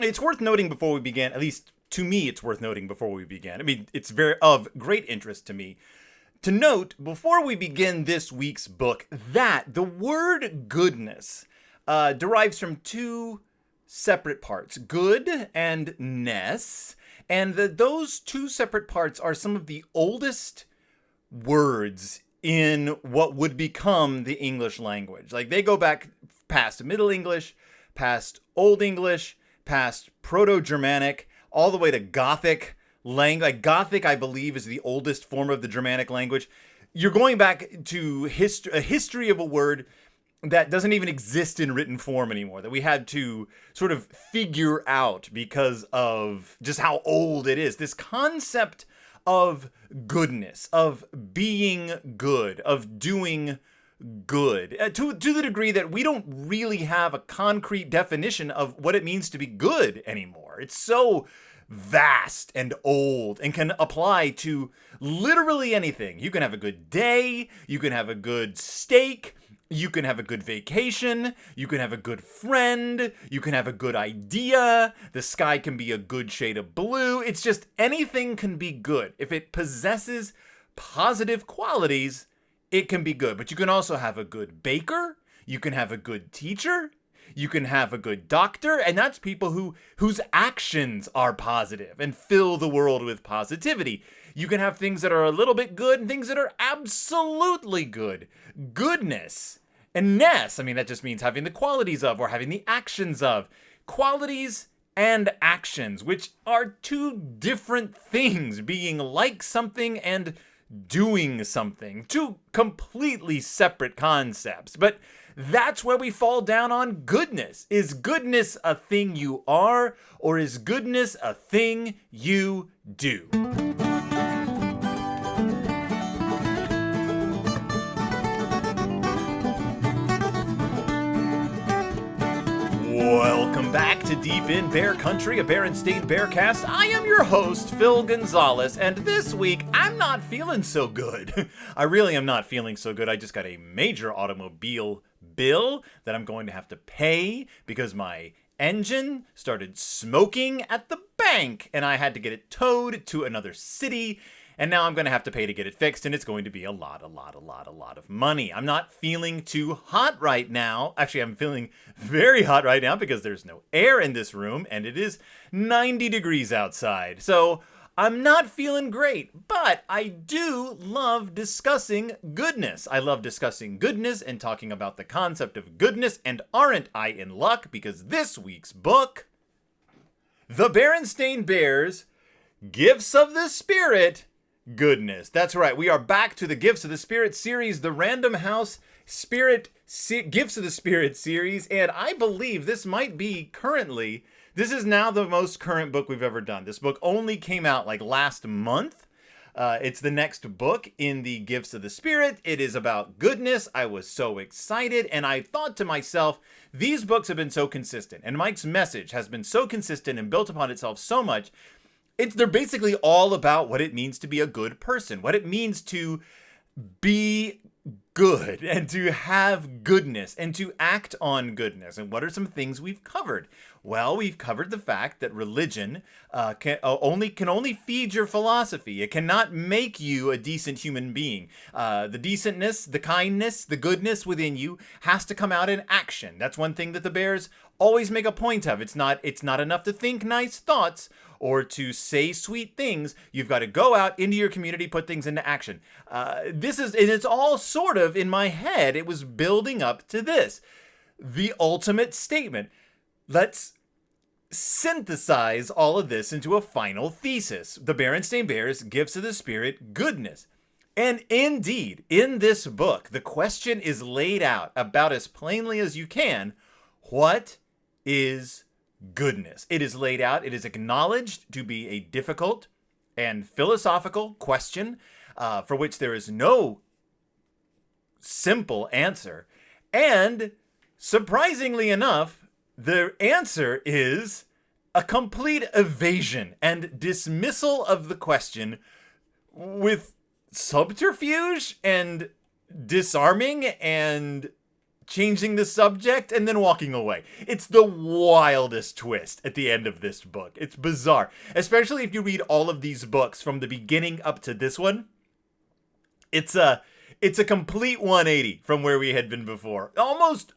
It's worth noting before we begin, at least to me, it's worth noting before we begin. I mean, it's very of great interest to me to note before we begin this week's book that the word goodness derives from two separate parts, good and ness, and those two separate parts are some of the oldest words in what would become the English language. Like, they go back past Middle English, past Old English, past Proto-Germanic, all the way to Gothic language. Like, Gothic, I believe, is the oldest form of the Germanic language. You're going back to a history of a word that doesn't even exist in written form anymore, that we had to sort of figure out because of just how old it is. This concept of goodness, of being good, of doing good, to the degree that we don't really have a concrete definition of what it means to be good anymore. It's so vast and old and can apply to literally anything. You can have a good day, you can have a good steak, you can have a good vacation, you can have a good friend, you can have a good idea, the sky can be a good shade of blue. It's just anything can be good. If it possesses positive qualities, it can be good. But you can also have a good baker, you can have a good teacher, you can have a good doctor, and that's people whose actions are positive and fill the world with positivity. You can have things that are a little bit good and things that are absolutely good. Goodness and ness, I mean, that just means having the qualities of or having the actions of. Qualities and actions, which are two different things, being like something and doing something. Two completely separate concepts. But that's where we fall down on goodness. Is goodness a thing you are, or is goodness a thing you do? Welcome back to Deep in Bear Country, a Berenstain Bearcast. I am your host, Phil Gonzalez, and this week, I'm not feeling so good. I really am not feeling so good. I just got a major automobile bill that I'm going to have to pay because my engine started smoking at the bank, and I had to get it towed to another city. And now I'm going to have to pay to get it fixed, and it's going to be a lot of money. I'm not feeling too hot right now. Actually, I'm feeling very hot right now because there's no air in this room, and it is 90 degrees outside. So I'm not feeling great, but I do love discussing goodness. I love discussing goodness and talking about the concept of goodness, and aren't I in luck? Because this week's book, The Berenstain Bears Gifts of the Spirit, Goodness. That's right. We are back to the Gifts of the Spirit series, the Random House Gifts of the Spirit series, and I believe this might be this is now the most current book we've ever done. This book only came out like last month. It's the next book in the Gifts of the Spirit. It is about goodness. I was so excited, and I thought to myself, these books have been so consistent, and Mike's message has been so consistent and built upon itself so much. They're basically all about what it means to be a good person, what it means to be good and to have goodness and to act on goodness. And what are some things we've covered? Well, we've covered the fact that religion can only feed your philosophy. It cannot make you a decent human being. The decentness, the kindness, the goodness within you has to come out in action. That's one thing that the Bears always make a point of. It's not enough to think nice thoughts or to say sweet things. You've got to go out into your community, put things into action. It's all sort of in my head. It was building up to this, the ultimate statement. Let's synthesize all of this into a final thesis. The Berenstain Bears Gifts of the Spirit, Goodness. And indeed, in this book, the question is laid out about as plainly as you can. What is goodness? It is laid out. It is acknowledged to be a difficult and philosophical question for which there is no simple answer. And surprisingly enough, the answer is a complete evasion and dismissal of the question with subterfuge and disarming and changing the subject, and then walking away. It's the wildest twist at the end of this book. It's bizarre. Especially if you read all of these books from the beginning up to this one. It's a complete 180 from where we had been before. Almost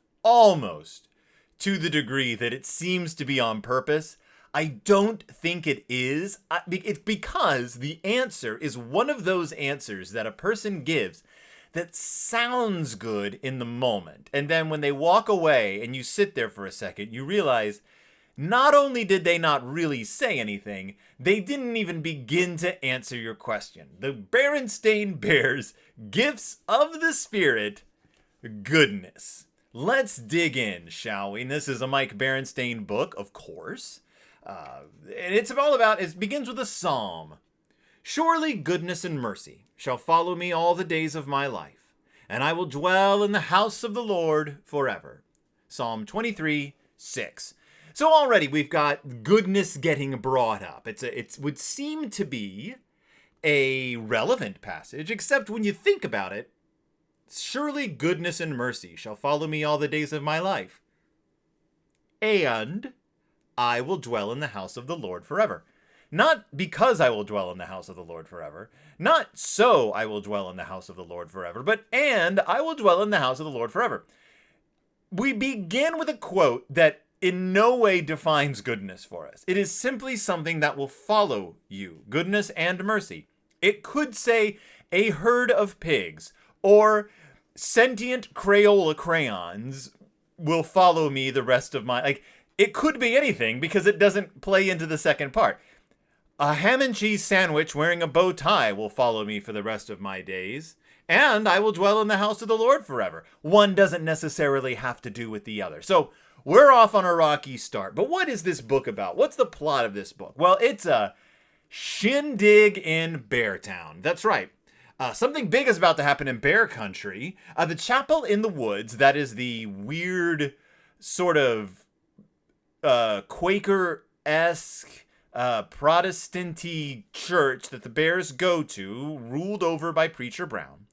to the degree that it seems to be on purpose. I don't think it is. It's because the answer is one of those answers that a person gives that sounds good in the moment. And then when they walk away and you sit there for a second, you realize not only did they not really say anything, they didn't even begin to answer your question. The Berenstain Bears Gifts of the Spirit. Goodness. Let's dig in, shall we? And this is a Mike Berenstain book, of course. And it's all about, it begins with a psalm. Surely goodness and mercy shall follow me all the days of my life, and I will dwell in the house of the Lord forever. Psalm 23:6. So already we've got goodness getting brought up. It would seem to be a relevant passage, except when you think about it, surely goodness and mercy shall follow me all the days of my life, and I will dwell in the house of the Lord forever. Not because I will dwell in the house of the Lord forever. Not so I will dwell in the house of the Lord forever, but and I will dwell in the house of the Lord forever. We begin with a quote that in no way defines goodness for us. It is simply something that will follow you, goodness and mercy. It could say a herd of pigs or sentient Crayola crayons will follow me the rest of my... It could be anything because it doesn't play into the second part. A ham and cheese sandwich wearing a bow tie will follow me for the rest of my days, and I will dwell in the house of the Lord forever. One doesn't necessarily have to do with the other. So we're off on a rocky start. But what is this book about? What's the plot of this book? Well, it's a shindig in Beartown. That's right. Something big is about to happen in Bear Country. The Chapel in the Woods, that is the weird sort of Quaker-esque, Protestant-y church that the Bears go to, ruled over by Preacher Brown,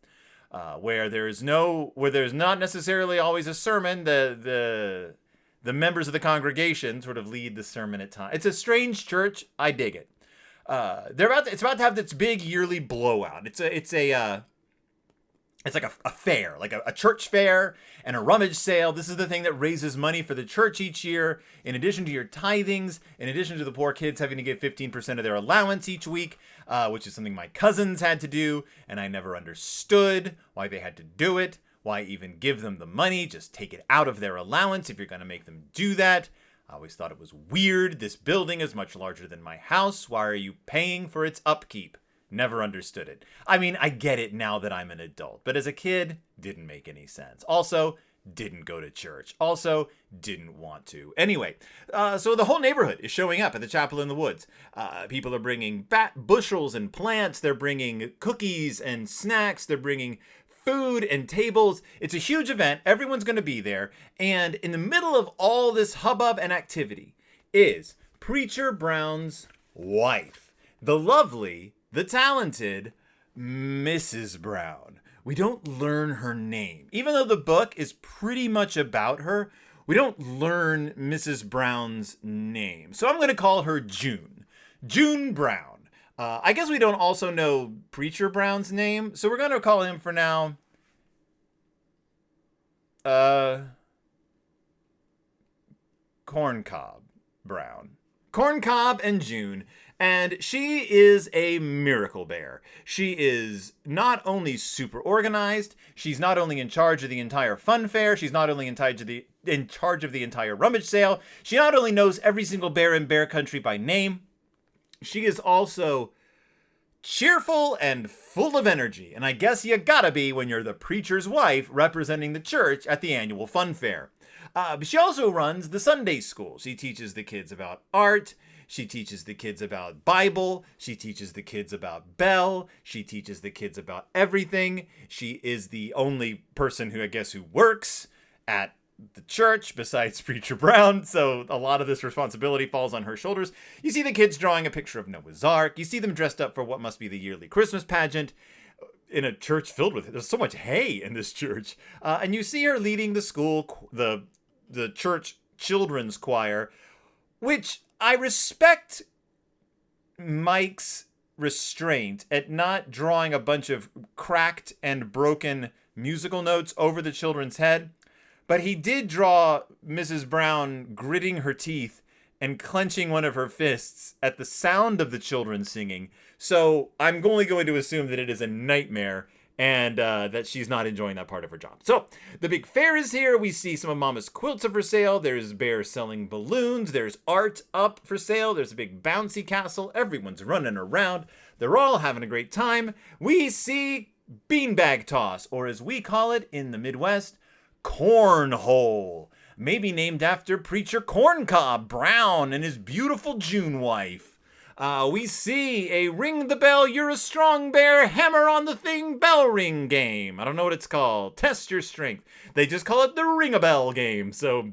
where there's not necessarily always a sermon. The members of the congregation sort of lead the sermon at times. It's a strange church. I dig it. It's about to have this big yearly blowout. It's like a fair, like a church fair and a rummage sale. This is the thing that raises money for the church each year. In addition to your tithings, in addition to the poor kids having to give 15% of their allowance each week, which is something my cousins had to do, and I never understood why they had to do it. Why even give them the money? Just take it out of their allowance if you're going to make them do that. I always thought it was weird. This building is much larger than my house. Why are you paying for its upkeep? Never understood it. I mean, I get it now that I'm an adult, but as a kid, didn't make any sense. Also, didn't go to church. Also, didn't want to. Anyway, so the whole neighborhood is showing up at the Chapel in the Woods. People are bringing bushels and plants. They're bringing cookies and snacks. They're bringing food and tables. It's a huge event. Everyone's going to be there. And in the middle of all this hubbub and activity is Preacher Brown's wife, the lovely, the talented Mrs. Brown. We don't learn her name. Even though the book is pretty much about her, we don't learn Mrs. Brown's name. So I'm going to call her June. June Brown. I guess we don't also know Preacher Brown's name, so we're going to call him for now Corncob Brown. Corncob and June. And she is a miracle bear. She is not only super organized, she's not only in charge of the entire fun fair, she's not only in charge of the entire rummage sale, she not only knows every single bear in Bear Country by name, she is also cheerful and full of energy. And I guess you gotta be when you're the preacher's wife representing the church at the annual fun fair. But she also runs the Sunday school. She teaches the kids about art. She teaches the kids about Bible. She teaches the kids about Bell. She teaches the kids about everything. She is the only person who works at the church besides Preacher Brown. So a lot of this responsibility falls on her shoulders. You see the kids drawing a picture of Noah's Ark. You see them dressed up for what must be the yearly Christmas pageant. in a church filled with, there's so much hay in this church. And you see her leading the school, the church children's choir, which I respect Mike's restraint at not drawing a bunch of cracked and broken musical notes over the children's head. But he did draw Mrs. Brown gritting her teeth and clenching one of her fists at the sound of the children singing. So I'm only going to assume that it is a nightmare and that she's not enjoying that part of her job. So the big fair is here. We see some of Mama's quilts are for sale. There's bears selling balloons. There's art up for sale. There's a big bouncy castle. Everyone's running around. They're all having a great time. We see beanbag toss, or as we call it in the Midwest, cornhole. Maybe named after Preacher Corncob Brown and his beautiful June wife. We see a ring the bell, you're a strong bear, hammer on the thing, bell ring game. I don't know what it's called. Test your strength. They just call it the ring-a-bell game, so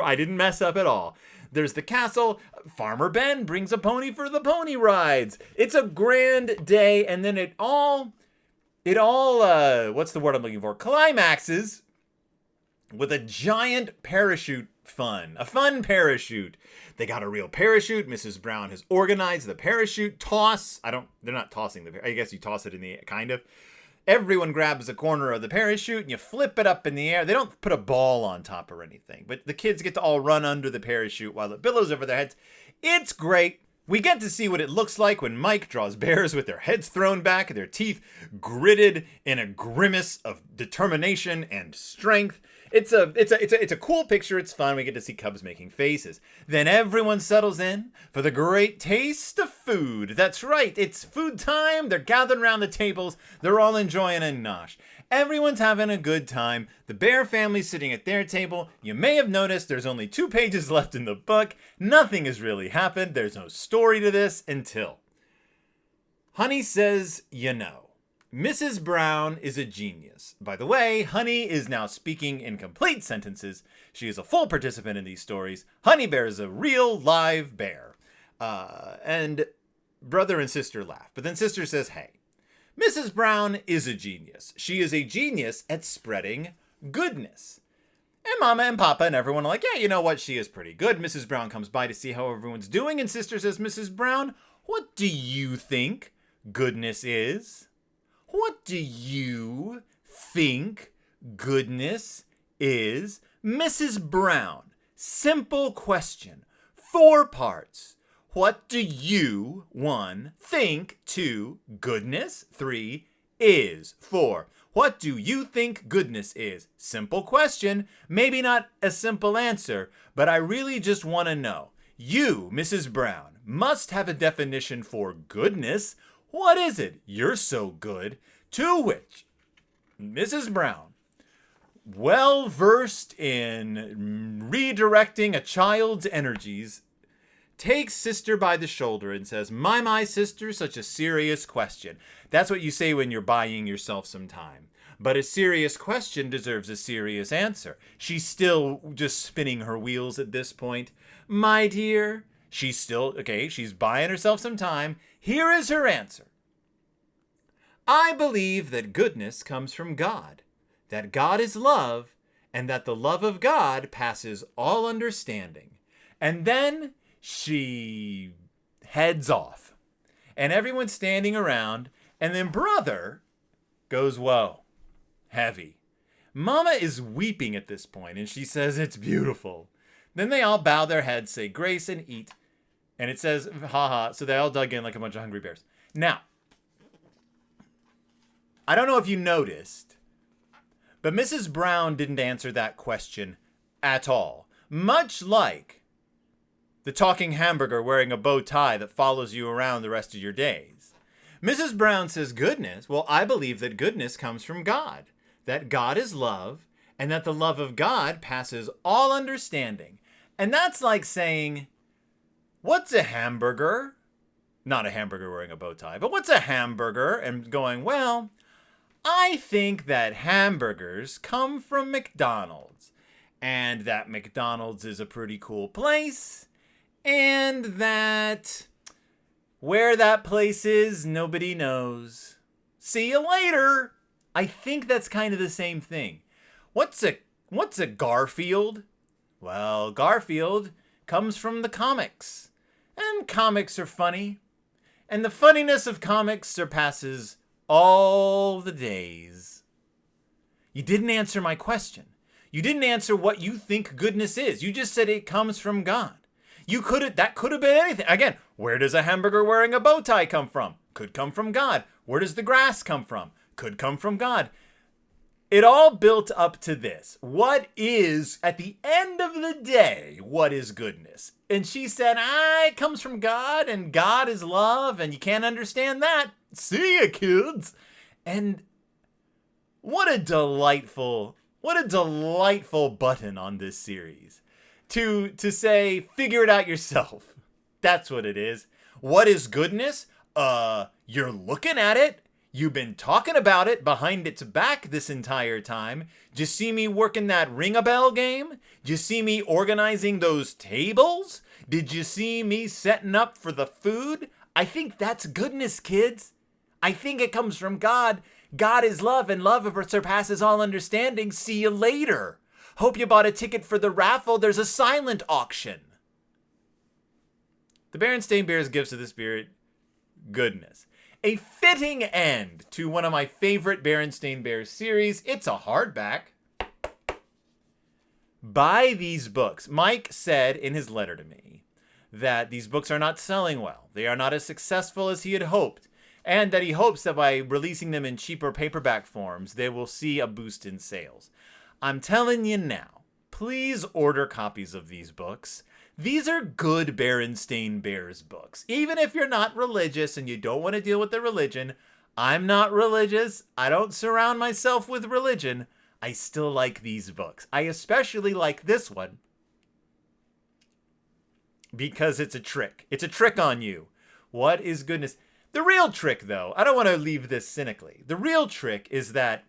I didn't mess up at all. There's the castle. Farmer Ben brings a pony for the pony rides. It's a grand day, and then it all, what's the word I'm looking for? Climaxes with a giant parachute fun. A fun parachute. They got a real parachute. Mrs. Brown has organized the parachute toss. They're not tossing the, I guess you toss it in the, kind of. Everyone grabs a corner of the parachute and you flip it up in the air. They don't put a ball on top or anything, but the kids get to all run under the parachute while it billows over their heads. It's great. We get to see what it looks like when Mike draws bears with their heads thrown back and their teeth gritted in a grimace of determination and strength. It's a cool picture. It's fun. We get to see cubs making faces. Then everyone settles in for the great taste of food. That's right. It's food time. They're gathered around the tables. They're all enjoying a nosh. Everyone's having a good time. The bear family's sitting at their table. You may have noticed there's only 2 pages left in the book. Nothing has really happened. There's no story to this until Honey says, you know. Mrs. Brown is a genius. By the way, Honey is now speaking in complete sentences. She is a full participant in these stories. Honey Bear is a real live bear. And brother and sister laugh. But then sister says, hey, Mrs. Brown is a genius. She is a genius at spreading goodness. And Mama and Papa and everyone are like, yeah, you know what? She is pretty good. Mrs. Brown comes by to see how everyone's doing. And sister says, Mrs. Brown, what do you think goodness is? What do you think goodness is? Mrs. Brown, simple question, 4 parts. What do you, 1, think, 2, goodness, 3, is, 4. What do you think goodness is? Simple question, maybe not a simple answer, but I really just want to know. You, Mrs. Brown, must have a definition for goodness. What is it? You're so good. To which Mrs. Brown, well versed in redirecting a child's energies, takes sister by the shoulder and says, my sister, such a serious question. That's what you say when you're buying yourself some time. But a serious question deserves a serious answer. She's still just spinning her wheels at this point. My dear, she's buying herself some time. Here is her answer. I believe that goodness comes from God, that God is love, and that the love of God passes all understanding. And then she heads off. And everyone's standing around, and then brother goes, whoa, heavy. Mama is weeping at this point, and she says, it's beautiful. Then they all bow their heads, say grace, and eat. And it says, haha, so they all dug in like a bunch of hungry bears. Now, I don't know if you noticed, but Mrs. Brown didn't answer that question at all. Much like the talking hamburger wearing a bow tie that follows you around the rest of your days. Mrs. Brown says goodness. Well, I believe that goodness comes from God, that God is love, and that the love of God passes all understanding. And that's like saying, what's a hamburger? Not a hamburger wearing a bow tie, but what's a hamburger? And going, well, I think that hamburgers come from McDonald's, and that McDonald's is a pretty cool place, and that where that place is, nobody knows. See you later. I think that's kind of the same thing. What's a Garfield? Well, Garfield comes from the comics. And comics are funny. And the funniness of comics surpasses all the days. You didn't answer my question. You didn't answer what you think goodness is. You just said it comes from God. That could have been anything. Again, where does a hamburger wearing a bow tie come from? Could come from God. Where does the grass come from? Could come from God. It all built up to this. What is, at the end of the day, what is goodness? And she said, it comes from God, and God is love, and you can't understand that. See ya, kids. And what a delightful button on this series. To say, figure it out yourself. That's what it is. What is goodness? You're looking at it. You've been talking about it behind its back this entire time. Did you see me working that ring-a-bell game? Did you see me organizing those tables? Did you see me setting up for the food? I think that's goodness, kids. I think it comes from God. God is love, and love surpasses all understanding. See you later. Hope you bought a ticket for the raffle. There's a silent auction. The Berenstain Bears Gifts of the Spirit. Goodness. A fitting end to one of my favorite Berenstain Bears series. It's a hardback. Buy these books. Mike said in his letter to me that these books are not selling well. They are not as successful as he had hoped. And that he hopes that by releasing them in cheaper paperback forms, they will see a boost in sales. I'm telling you now, please order copies of these books. These are good Berenstain Bears books. Even if you're not religious and you don't want to deal with the religion, I'm not religious. I don't surround myself with religion. I still like these books. I especially like this one because it's a trick. It's a trick on you. What is goodness? The real trick, though, I don't want to leave this cynically. The real trick is that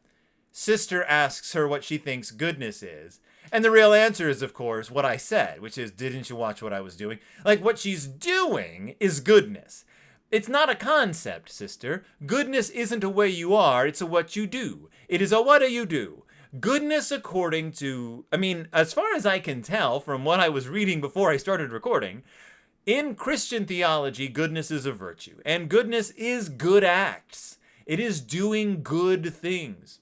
Sister asks her what she thinks goodness is. And the real answer is, of course, what I said, which is, didn't you watch what I was doing? Like, what she's doing is goodness. It's not a concept, sister. Goodness isn't a way you are, it's a what you do. It is a what do you do. Goodness according to, as far as I can tell from what I was reading before I started recording, in Christian theology, goodness is a virtue. And goodness is good acts. It is doing good things.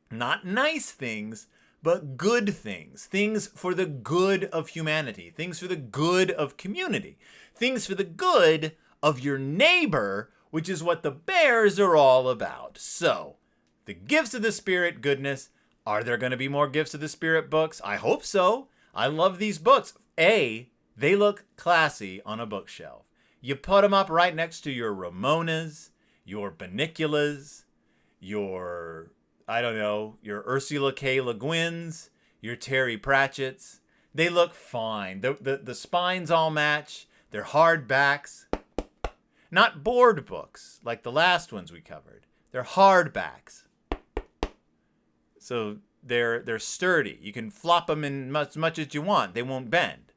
Not nice things, but good things. Things for the good of humanity. Things for the good of community. Things for the good of your neighbor, which is what the Bears are all about. So, the Gifts of the Spirit goodness. Are there going to be more Gifts of the Spirit books? I hope so. I love these books. They look classy on a bookshelf. You put them up right next to your Ramonas, your Beniculas, your Ursula K. Le Guins, your Terry Pratchett's. They look fine. The spines all match. They're hardbacks. Not board books like the last ones we covered. They're hardbacks. So they're sturdy. You can flop them in as much as you want. They won't bend.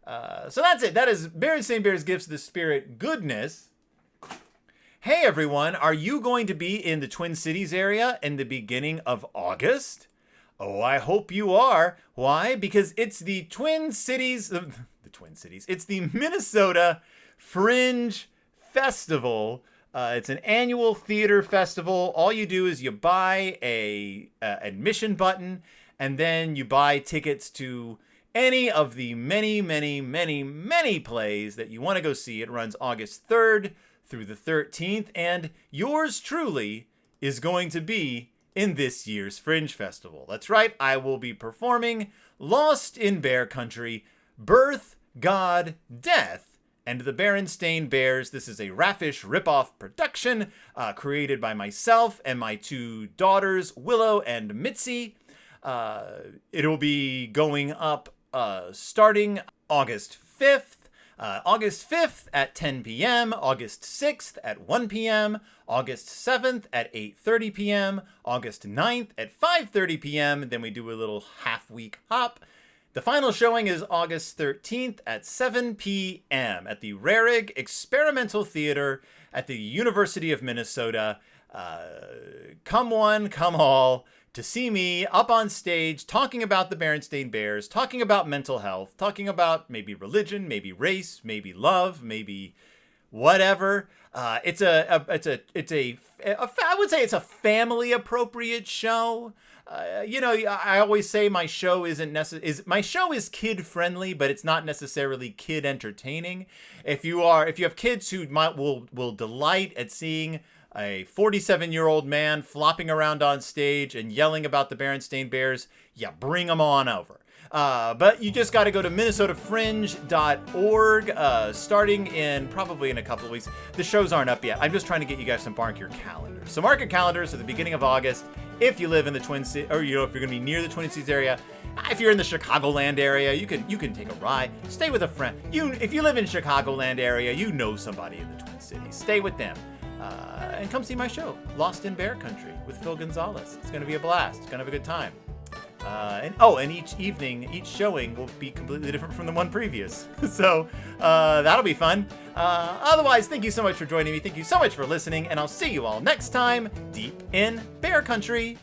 So that's it. That is Berenstain Bears Gifts of the Spirit goodness. Hey everyone, are you going to be in the Twin Cities area in the beginning of August? Oh, I hope you are. Why? Because it's the Twin Cities, it's the Minnesota Fringe Festival. It's an annual theater festival. All you do is you buy a admission button, and then you buy tickets to any of the many, many, many, many plays that you want to go see. It runs August 3rd through the 13th, and yours truly is going to be in this year's Fringe Festival. That's right, I will be performing Lost in Bear Country, Birth, God, Death, and the Berenstain Bears. This is a Raffish ripoff production created by myself and my two daughters, Willow and Mitzi. It'll be going up starting August 5th. August 5th at 10 p.m., August 6th at 1 p.m., August 7th at 8:30 p.m., August 9th at 5:30 p.m., then we do a little half-week hop. The final showing is August 13th at 7 p.m. at the Rarig Experimental Theater at the University of Minnesota. come one, come all, to see me up on stage talking about the Berenstain Bears, talking about mental health, talking about maybe religion, maybe race, maybe love, maybe whatever. I would say it's a family appropriate show. I always say my show my show is kid friendly, but it's not necessarily kid entertaining. If you have kids who will delight at seeing a 47-year-old man flopping around on stage and yelling about the Berenstain Bears, yeah, bring them on over. But you just got to go to minnesotafringe.org, starting in probably in a couple of weeks. The shows aren't up yet. I'm just trying to get you guys to mark your calendars. So mark your calendars at the beginning of August. If you live in the Twin Cities, or if you're going to be near the Twin Cities area, if you're in the Chicagoland area, you can take a ride. Stay with a friend. If you live in Chicagoland area, you know somebody in the Twin Cities. Stay with them. And come see my show, Lost in Bear Country, with Phil Gonzalez. It's going to be a blast. It's going to have a good time. And each showing will be completely different from the one previous. So that'll be fun. Otherwise, thank you so much for joining me. Thank you so much for listening, and I'll see you all next time, deep in Bear Country.